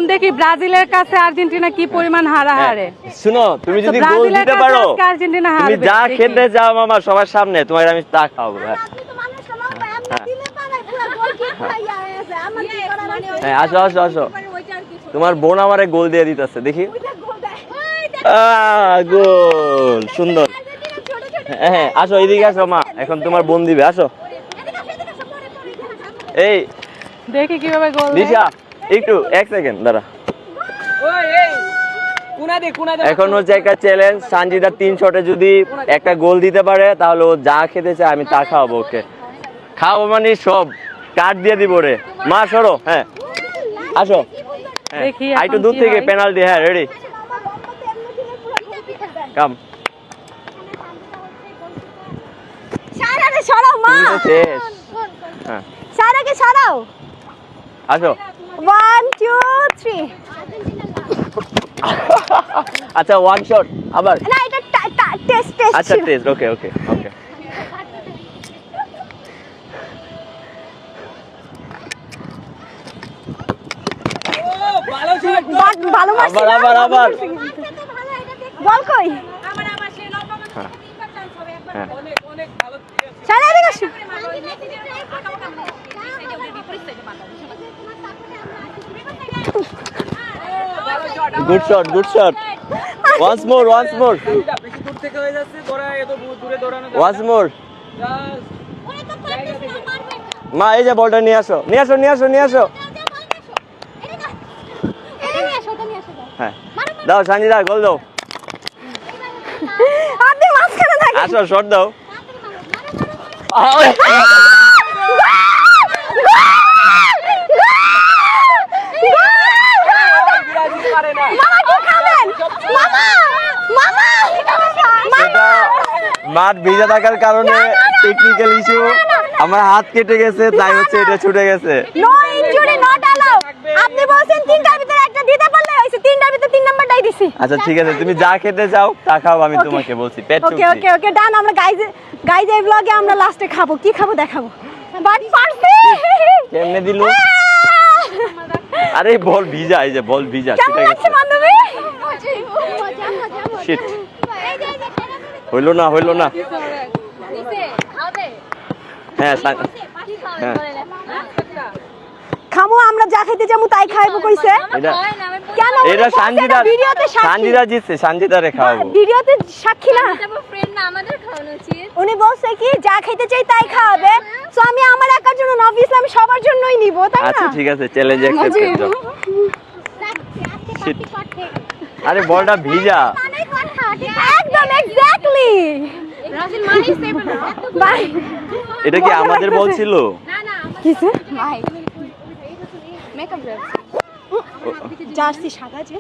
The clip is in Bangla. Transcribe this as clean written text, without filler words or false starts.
দেখি ব্রাজিলের কাছে আর্জেন্টিনা কি পরিমাণ হারাহারে। শুনো, তুমি যদি গোল দিতে পারো আর্জেন্টিনা তুমি হারবে। যা খেতে যাও মামা সবার সামনে তোমার আমি তা খাওয়াবো। হ্যাঁ আসো আসো আসো, তোমার বোন আমারে গোল দিয়ে দিতেছে, দেখি। গোল, সুন্দর। হ্যাঁ আসো এদিকে আসো মা, এখন তোমার বোন দিবে, আসো। এই দেখি কিভাবে গোল দেয়। দিশা একটু এক সেকেন্ড দাঁড়া। এখন হচ্ছে একটা চ্যালেঞ্জ, সানজিদা 3 শটে যদি একটা গোল দিতে পারে তাহলে ও যা খেতে চায় আমি তা খাওয়াবো ওকে। খাওয়াবো মানে সব কার্ড দিয়ে দিব রে। মা সরো, হ্যাঁ আসো। দেখি একটু দূর থেকে পেনাল্টি। হ্যাঁ রেডি, কাম। সারাকে সরাও মা, শেষ। হ্যাঁ সারাকে সরাও। আসো। 1 2 3। আচ্ছা ওয়ান শট আবার। না এটা টেস্ট আচ্ছা টেস্ট, ওকে ওকে ওকে। ভালো মারছি। আবার আবার আবার। বল কই? হ্যাঁ সারা এদিকে আসো। Good shot, good shot. Once more, once more, বেশি দূর থেকে হয়ে যাচ্ছে, তোরা এত দূরে দৌড়ানো যায় ওয়ান্স মোর। মা এই যে বলটা নিয়ে আসো, নিয়ে আসো, নিয়ে আসো, নিয়ে আসো। হ্যাঁ দাও সানজিদা, গোল দাও। আপনি মাঝখানে থাকেন। আসো শট দাও। মামা কি খাবেন? মামা মামা এটা মাঠ ভিজা থাকার কারণে টেকনিক্যাল ইস্যু, আমার হাত কেটে গেছে তাই হচ্ছে এটা ছুটে গেছে। No injury not allowed. আপনি বলছেন তিনটার ভিতরে একটা দিতে পারলে হইছে, তিনটার ভিতরে 3 নাম্বারটাই দিছি। আচ্ছা ঠিক আছে, তুমি যা খেতে চাও তা খাও, আমি তোমাকে বলছি পেট ওকে ওকে ওকে ডান। আমরা গাইজ এই ব্লগে আমরা লাস্টে খাবো, কি খাবো দেখাবো। বাট পারছি। কেমনে দিল? আরে বল ভিজা, এই যে বল ভিজা, কেমন লাগছে বান্ধবী? শিট, হইলো না, হইলো না। হ্যাঁ হ্যাঁ খামো, আমরা যা খাইতে যাবো তাই খাইবো কইছে। এটা কেন এটা সানজিদা, ভিডিওতে সানজিদা জিতছে, সানজিদারে খাওয়াবো। ভিডিওতে সাক্ষী না, ফ্রেন্ড না, আমাদের খাওয়ানো উচিত। উনি বলছে কি যা খাইতে চাই তাই খাওয়াবে। সো আমি আমার একার জন্য না, অবভিয়াসলি আমি সবার জন্যই নিব, তাই না? আচ্ছা ঠিক আছে, চ্যালেঞ্জ অ্যাকসেপ্ট করে দাও। আরে বলটা ভিজা। একদম এক্স্যাক্টলি। রাসেল মানি সেভ না। বাই। এটা কি আমাদের বল ছিল? না না, কিসে? ভাই মেকআপ জার্সি সাদা যে